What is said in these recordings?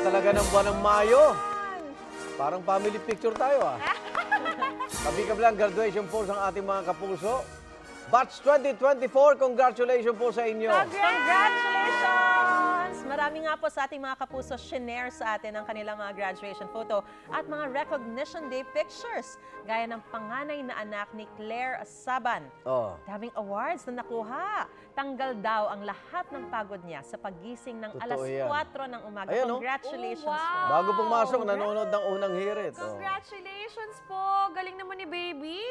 talaga ng buwan ng Mayo. Parang family picture tayo ah. Kabi-kabilang graduation po sa ating mga kapuso. Batch 2024, congratulations po sa inyo. Congratulations! Marami nga po sa ating mga kapuso shinare sa atin ang kanilang mga graduation photo at mga recognition day pictures. Gaya ng panganay na anak ni Claire Asaban. Oh. Daming awards na nakuha. Tanggal daw ang lahat ng pagod niya sa pagising ng Totoo alas yan. 4 ng umaga. Ayan, oh. Congratulations Oh, wow. po. Bago pumasok, nanonood ng unang hirit. Oh. Congratulations po! Galing naman ni baby!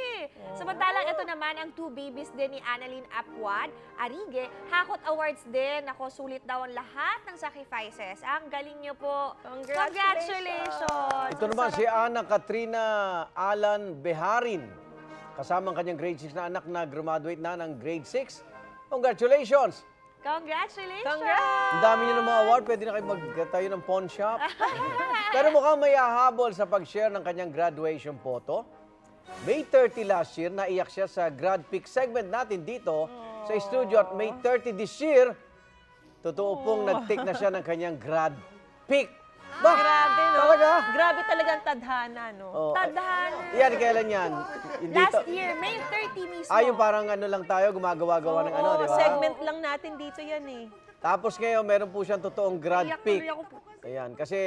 Samantalang ito naman ang two babies din ni Annalyn Apuad, Arige. Hakot Awards din. Ako, sulit daw ang lahat ng sacrifices. Ang galing niyo po. Congratulations! Ito naman si Ana Katrina Alan Beharin. Kasama ang kanyang grade 6 na anak na graduate na ng grade 6. Congratulations! Congratulations! Congrats! Ang dami niyo ng mga award. Pwede na kayo magtayo ng pawn shop. Pero mukhang may hahabol sa pag-share ng kanyang graduation photo. May 30 last year, naiyak siya sa Grad Pick segment natin dito sa studio. At May 30 this year, totoo pong nag-take na siya ng kanyang Grad Pick. Ba? Grabe, no? Talaga? Grabe talaga ang tadhana, no? Oh, Tadhana. yan, kailan yan? Last year, May 30 mismo. Yung parang ano lang tayo, gumagawa-gawa ng ano, Oo, di ba? segment lang natin dito yan eh. Tapos ngayon, meron po siyang totoong Grad Iyak Pick. tuloy ako po. Ayan, kasi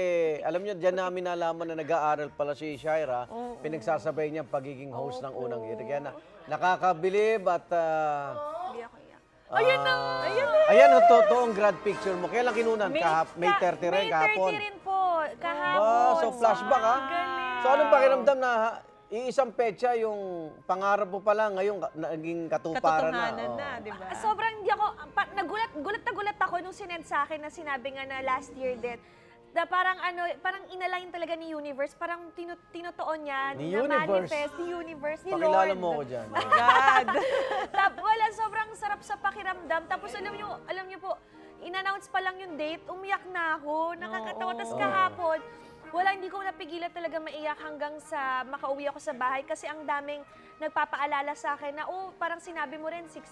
alam niyo, diyan namin nalaman na nag-aaral pala si Shaira. Pinagsasabay niya ang pagiging host ng unang hit. Kaya nakakabilib at... Hindi ako iyak. Ayun na! Ayan, totoong grad picture mo. Kailan kinunan? May 30 rin kahapon. May 30 rin po. Kahapon. So flashback ha? Galing. So anong pakiramdam na iisang petsa yung pangarap mo pa lang, ngayon naging katuparan na. Katotohanan na, di ba? Sobrang hindi ako, gulat ako nung sinend sa akin na sinabi nga na last year din. Na parang parang inalain talaga ni Universe, parang tinutuon niya, Ni na Universe? manifest ni Universe, ni Pakilala Lord. mo ako dyan. God. Wala, sobrang sarap sa pakiramdam. Tapos alam niyo po, in-announce pa lang yung date, umiyak na ako, nakakatawa. Tapos kahapon, hindi ko napigilan talaga maiyak hanggang sa makauwi ako sa bahay kasi ang daming nagpapaalala sa akin na, parang sinabi mo rin 6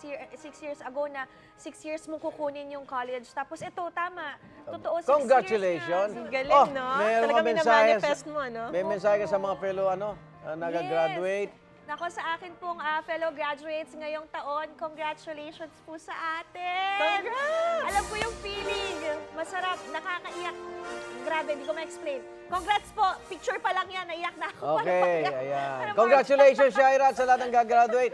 years ago na 6 years mo kukunin yung college. Tapos ito, tama. Totoo, 6 Congratulations! years Galing, no? Meron Talaga ka mensahe minamanifest mo, ano? May mensahe ka sa mga fellow nag-graduate. Nako, sa akin pong fellow graduates ngayong taon, congratulations po sa atin! Congrats! Alam ko yung feeling. Masarap, nakakaiyak. Grabe, hindi ko ma-explain. Congrats po! Picture pa lang yan, naiyak na ako. Okay, ayan. Congratulations, Shaira, at sa lahat ng gagraduate.